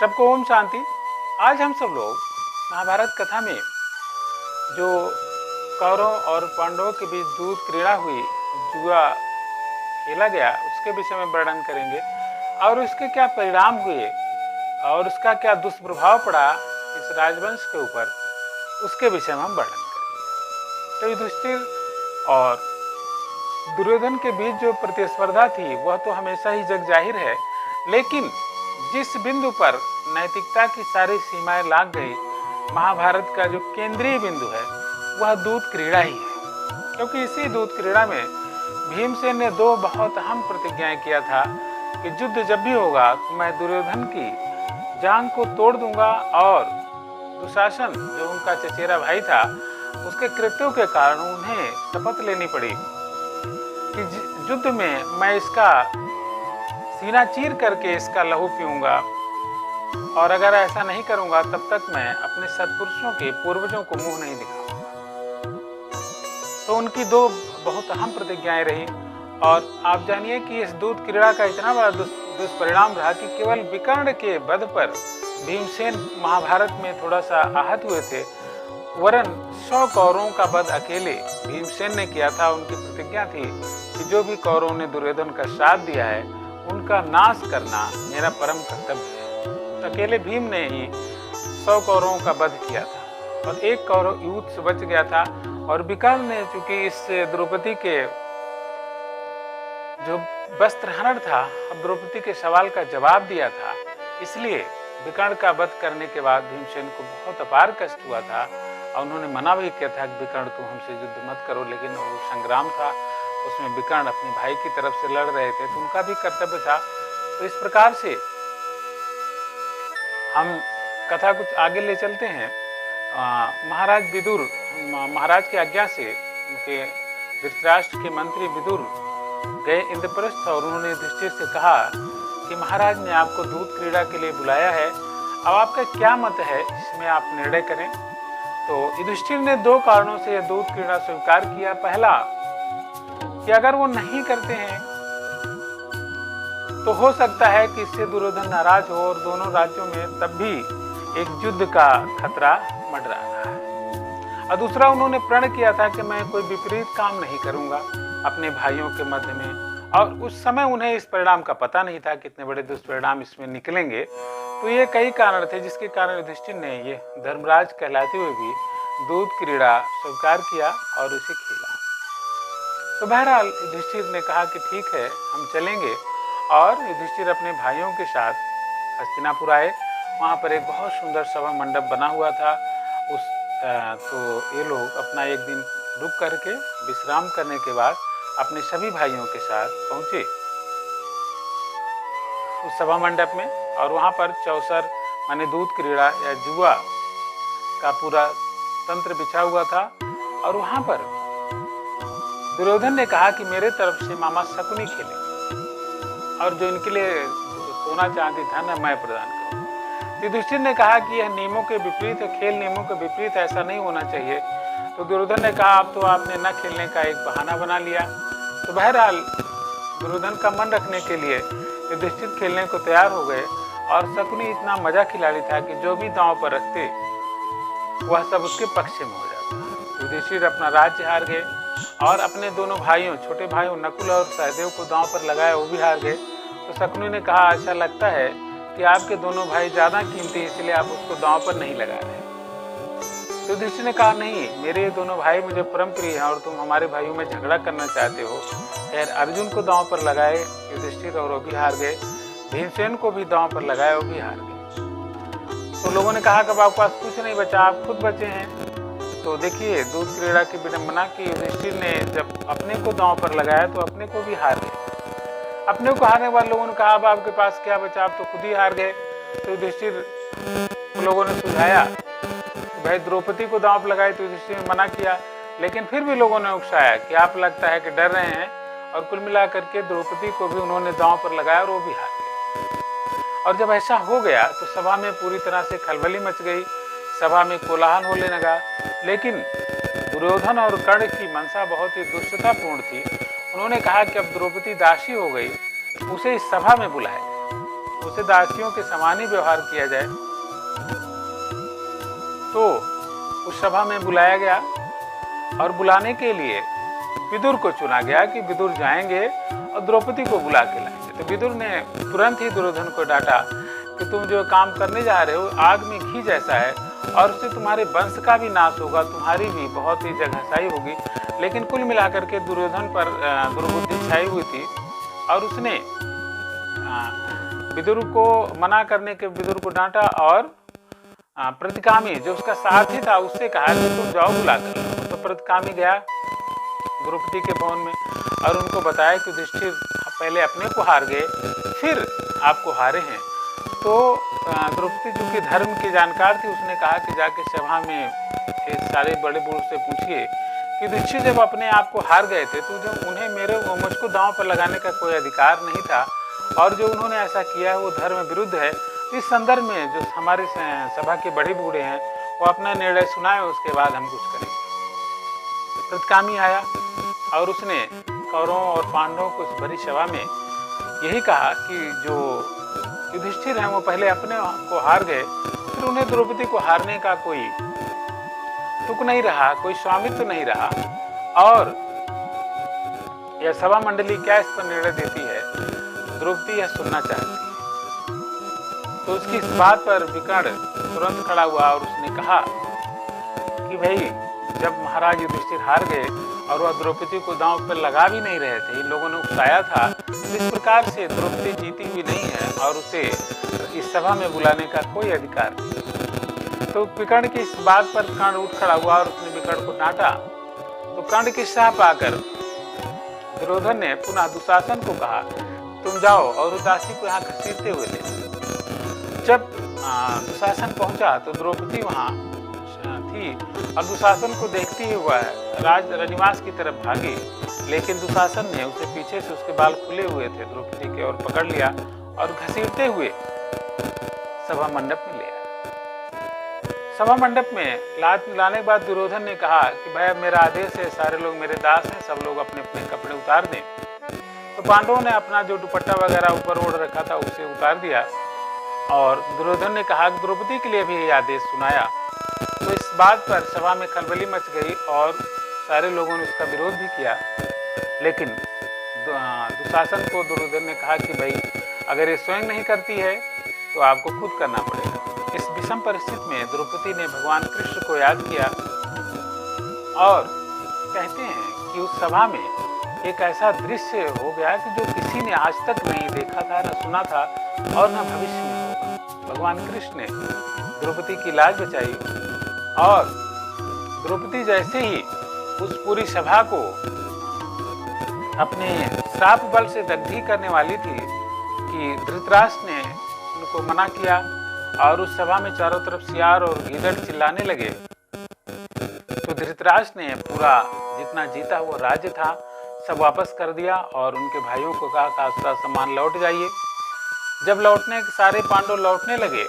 सबको ओम शांति। आज हम सब लोग महाभारत कथा में जो कौरवों और पांडवों के बीच दूध क्रीड़ा हुई, जुआ खेला गया, उसके विषय में वर्णन करेंगे और उसके क्या परिणाम हुए और उसका क्या दुष्प्रभाव पड़ा इस राजवंश के ऊपर, उसके विषय में हम वर्णन करेंगे। तो युधिष्ठिर और दुर्योधन के बीच जो प्रतिस्पर्धा थी वह तो हमेशा ही जग जाहिर है, लेकिन जिस बिंदु पर नैतिकता की सारी सीमाएं लाग गई, महाभारत का जो केंद्रीय बिंदु है वह दूध क्रीड़ा ही है। क्योंकि इसी दूध क्रीड़ा में भीमसेन ने दो बहुत अहम प्रतिज्ञाएं किया था कि युद्ध जब भी होगा तो मैं दुर्योधन की जांग को तोड़ दूंगा और दुशासन जो उनका चचेरा भाई था उसके कृत्यों के कारण उन्हें शपथ लेनी पड़ी कि युद्ध में मैं इसका सीना चीर करके इसका लहू पीऊंगा, और अगर ऐसा नहीं करूंगा तब तक मैं अपने सत्पुरुषों के पूर्वजों को मुंह नहीं दिखाऊंगा। तो उनकी दो बहुत अहम प्रतिज्ञाएं रही। और आप जानिए कि इस दूध क्रीड़ा का इतना बड़ा दुष्परिणाम रहा कि केवल विकर्ण के वध पर भीमसेन महाभारत में थोड़ा सा आहत हुए थे, वरन 100 कौरवों का वध अकेले भीमसेन ने किया था। उनकी प्रतिज्ञा थी कि जो भी कौरवों ने दुर्योधन का साथ दिया है उनका नाश करना मेरा परम कर्तव्य है। तो अकेले भीम ने ही 100 कौरवों का वध किया था और एक कौरव युद्ध से बच गया था। और विकर्ण ने चूंकि इस द्रौपदी के जो वस्त्रहरण था, अब द्रौपदी के सवाल का जवाब दिया था, इसलिए विकर्ण का वध करने के बाद भीमसेन को बहुत अपार कष्ट हुआ था और उन्होंने मना भी किया था कि विकर्ण तुम हमसे युद्ध मत करो। लेकिन वो संग्राम था, उसमें विकर्ण अपने भाई की तरफ से लड़ रहे थे तो उनका भी कर्तव्य था। तो इस प्रकार से हम कथा कुछ आगे ले चलते हैं। महाराज विदुर महाराज की आज्ञा से उनके धृतराष्ट्र के मंत्री विदुर गए इंद्रप्रस्थ और उन्होंने युधिष्ठिर से कहा कि महाराज ने आपको दूध क्रीड़ा के लिए बुलाया है, अब आपका क्या मत है, इसमें आप निर्णय करें। तो युधिष्ठिर ने दो कारणों से यह दूध क्रीड़ा स्वीकार किया। पहला कि अगर वो नहीं करते हैं तो हो सकता है कि इससे दुर्योधन नाराज हो और दोनों राज्यों में तब भी एक युद्ध का खतरा मंडरा रहा है। और दूसरा, उन्होंने प्रण किया था कि मैं कोई विपरीत काम नहीं करूंगा अपने भाइयों के मध्य में, और उस समय उन्हें इस परिणाम का पता नहीं था कितने बड़े दुष्परिणाम इसमें निकलेंगे। तो ये कई कारण थे जिसके कारण युधिष्ठिर ने ये धर्मराज कहलाते हुए भी दूध क्रीड़ा स्वीकार किया और इसे खेला। तो बहरहाल युधिष्ठिर ने कहा कि ठीक है, हम चलेंगे। और युधिष्ठिर अपने भाइयों के साथ हस्तिनापुर आए। वहाँ पर एक बहुत सुंदर सभा मंडप बना हुआ था। तो ये लोग अपना एक दिन रुक करके विश्राम करने के बाद अपने सभी भाइयों के साथ पहुँचे उस सभा मंडप में। और वहाँ पर चौसर माने दूध क्रीड़ा या जुआ का पूरा तंत्र बिछा हुआ था। और वहाँ पर दुर्योधन ने कहा कि मेरे तरफ से मामा शकुनी खेलेंगे और जो इनके लिए सोना चांदी धन मैं प्रदान करूंगा। युधिष्ठिर ने कहा कि यह नियमों के विपरीत है, खेल नियमों के विपरीत, ऐसा नहीं होना चाहिए। तो दुर्योधन ने कहा अब तो आपने न खेलने का एक बहाना बना लिया। तो बहरहाल दुर्योधन का मन रखने के लिए युधिष्ठिर खेलने को तैयार हो गए। और शकुनी इतना मजा खिलाड़ी था कि जो भी दांव पर रखते वह सब उसके पक्ष में हो जाता। युधिष्ठिर अपना राज्य हार गए और अपने दोनों भाइयों, छोटे भाइयों नकुल और सहदेव को दांव पर लगाया, वो भी हार गए। तो शकुनी ने कहा ऐसा लगता है कि आपके दोनों भाई ज्यादा कीमती, इसलिए आप उसको दांव पर नहीं लगा रहे। तो युधिष्ठिर ने कहा नहीं, मेरे दोनों भाई मुझे परम प्रिय हैं और तुम हमारे भाइयों में झगड़ा करना चाहते हो। खैर अर्जुन को दांव पर लगाए युधिष्ठिर और वो भी हार गए। भीमसेन को भी दांव पर लगाया, वो भी हार गए। तो लोगों ने कहा कि अब आपके पास कुछ नहीं बचा, आप खुद बचे हैं। तो देखिए दूध क्रीड़ा की विडंबना की युधिष्ठिर ने जब अपने को दांव पर लगाया तो अपने को भी हार गए। अपने को हारने वाले लोगों ने कहा अब आपके पास क्या बचा, आप तो खुद ही हार गए। तो युधिष्ठिर लोगों ने सुझाया भाई द्रौपदी को दांव पर लगाए, तो युधिष्ठिर ने मना किया। लेकिन फिर भी लोगों ने उकसाया कि आप लगता है कि डर रहे हैं, और कुल मिलाकर के द्रौपदी को भी उन्होंने दांव पर लगाया और वो भी हार गए। और जब ऐसा हो गया तो सभा में पूरी तरह से खलबली मच गई, सभा में कोलाहल होने लगा। लेकिन दुर्योधन और कर्ण की मंशा बहुत ही दुष्टतापूर्ण थी। उन्होंने कहा कि अब द्रौपदी दासी हो गई, उसे इस सभा में बुलाए। उसे दासियों के समान ही व्यवहार किया जाए। तो उस सभा में बुलाया गया और बुलाने के लिए विदुर को चुना गया कि विदुर जाएंगे और द्रौपदी को बुला के लाएंगे। तो विदुर ने तुरंत ही दुर्योधन को डांटा कि तुम जो काम करने जा रहे हो आग में घी जैसा है और उससे तुम्हारे वंश का भी नाश होगा, तुम्हारी भी बहुत ही जगहसाई होगी। लेकिन कुल मिलाकर के दुर्योधन पर दुर्बुद्धि छाई हुई थी और उसने विदुर को मना करने के विदुर को डांटा और प्रतिकामी जो उसका साथी था उससे कहा कि तुम जाओ बुला कर। तो प्रतिकामी गया द्रौपदी के भवन में और उनको बताया कि युधिष्ठिर पहले अपने को हार गए फिर आपको हारे हैं। तो द्रौपदी जो कि धर्म की जानकार थी उसने कहा कि जाके सभा में सारे बड़े बूढ़ से पूछिए कि युधिष्ठिर जब अपने आप को हार गए थे तो जब उन्हें मुझको दांव पर लगाने का कोई अधिकार नहीं था और जो उन्होंने ऐसा किया है वो धर्म विरुद्ध है। इस संदर्भ में जो हमारे सभा के बड़े बूढ़े हैं वो अपना निर्णय सुनाए, उसके बाद हम कुछ करेंगे। प्रतिकामी आया और उसने कौरवों और पांडवों को इस भरी सभा में यही कहा कि जो युधिष्ठिर हैं वो पहले अपने को हार गए फिर उन्हें द्रौपदी को हारने का कोई तुक नहीं रहा, कोई स्वामित्व नहीं रहा और यह सभा मंडली क्या इस पर निर्णय देती है, द्रौपदी यह सुनना चाहती है। तो उसकी इस बात पर विकर्ण तुरंत खड़ा हुआ और उसने कहा कि भाई जब महाराज युधिष्ठिर हार गए और वह द्रौपदी को दांव पर लगा भी नहीं रहे थे, इन लोगों ने उकसाया था, इस प्रकार से द्रौपदी जीती हुई नहीं है और उसे इस सभा में बुलाने का कोई अधिकार नहीं। तो विकर्ण की इस बात पर कर्ण उठ खड़ा हुआ और उसने विकर्ण को डांटा। तो कर्ण की सह पाकर दुर्योधन ने पुनः दुशासन को कहा तुम जाओ और दासी को यहाँ घसीटते हुए ले। जब दुशासन पहुंचा तो द्रौपदी वहां थी और दुशासन को देखती ही हुआ राजनिवास की तरफ भागी, लेकिन दुशासन ने उसे पीछे से उसके बाल खुले हुए थे द्रौपदी के और पकड़ लिया और घसीटते हुए सभा मंडप में ले आया। सभा मंडप में लाने के बाद दुर्योधन ने कहा कि भाई मेरा आदेश है, सारे लोग मेरे दास हैं, सब लोग अपने अपने कपड़े उतार दें। तो पांडवों ने अपना जो दुपट्टा वगैरह ऊपर ओढ़ रखा था उसे उतार दिया और दुर्योधन ने कहा कि द्रौपदी के लिए भी ये आदेश सुनाया। तो इस बात पर सभा में खलबली मच गई और सारे लोगों ने उसका विरोध भी किया, लेकिन दुशासन को दुर्योधन ने कहा कि भाई अगर ये स्वयं नहीं करती है तो आपको खुद करना पड़ेगा। इस विषम परिस्थिति में द्रौपदी ने भगवान कृष्ण को याद किया और कहते हैं कि उस सभा में एक ऐसा दृश्य हो गया कि जो किसी ने आज तक नहीं देखा था, न सुना था और न भविष्य में होगा। भगवान कृष्ण ने द्रौपदी की लाज बचाई और द्रौपदी जैसे ही उस पूरी सभा को अपने श्राप बल से दग्धी करने वाली थी कि धृतराष्ट्र ने उनको मना किया और उस सभा में चारों तरफ सियार और गीदड़ चिल्लाने लगे। तो धृतराष्ट्र ने पूरा जितना जीता हुआ राज्य था सब वापस कर दिया और उनके भाइयों को कहा कि उसका सामान लौट जाइए। जब लौटने सारे पांडव लौटने लगे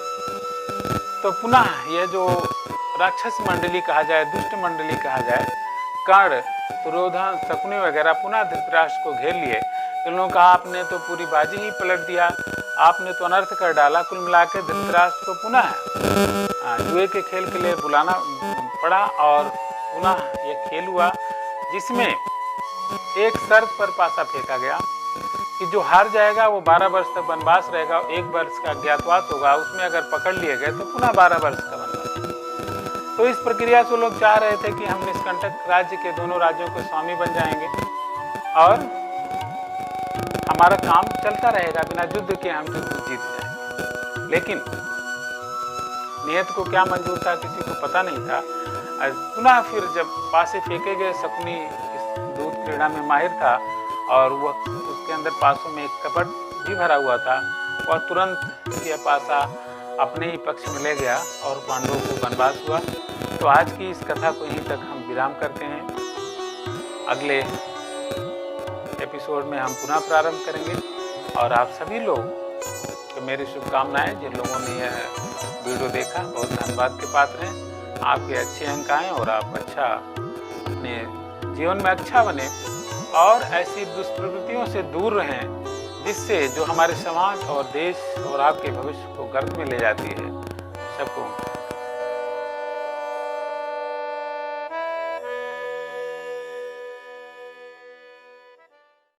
तो पुनः यह जो राक्षस मंडली कहा जाए, दुष्ट मंडली कहा जाए, कर्ण, दुर्योधन, शकुनी वगैरह पुनः धृतराष्ट्र को घेर लिए। इन लोगों ने कहा आपने तो पूरी बाजी ही पलट दिया, आपने तो अनर्थ कर डाला। कुल मिलाकर धृतराष्ट्र को पुनः जुए के खेल के लिए बुलाना पड़ा और पुनः यह खेल हुआ जिसमें एक शर्त पर पासा फेंका गया कि जो हार जाएगा वो 12 वर्ष तक वनवास रहेगा, 1 वर्ष का अज्ञातवास होगा, उसमें अगर पकड़ लिए गए तो पुनः 12 वर्ष का वनवास। तो इस प्रक्रिया से लोग चाह रहे थे कि हम निष्कंटक राज्य के दोनों राज्यों के स्वामी बन जाएंगे और हमारा काम चलता रहेगा, बिना युद्ध के हम युद्ध जीत जाएंगे। लेकिन नियत को क्या मंजूर था किसी को पता नहीं था। पुनः फिर जब पासे फेंके गए, शकुनी इस दूध क्रीड़ा में माहिर था और वह उसके अंदर पासों में एक कपट भी भरा हुआ था, वह तुरंत यह पासा अपने ही पक्ष में ले गया और पांडवों को वनवास हुआ। तो आज की इस कथा को यहीं तक हम विराम करते हैं। अगले एपिसोड में हम पुनः प्रारंभ करेंगे और आप सभी लोग को मेरी शुभकामनाएं। जिन लोगों ने यह वीडियो देखा बहुत धन्यवाद के पात्र हैं। आपके अच्छे अंक आएँ और आप अच्छा अपने जीवन में अच्छा बने और ऐसी दुष्प्रवृत्तियों से दूर रहें जिससे जो हमारे समाज और देश और आपके भविष्य को गर्त में ले जाती है। सबको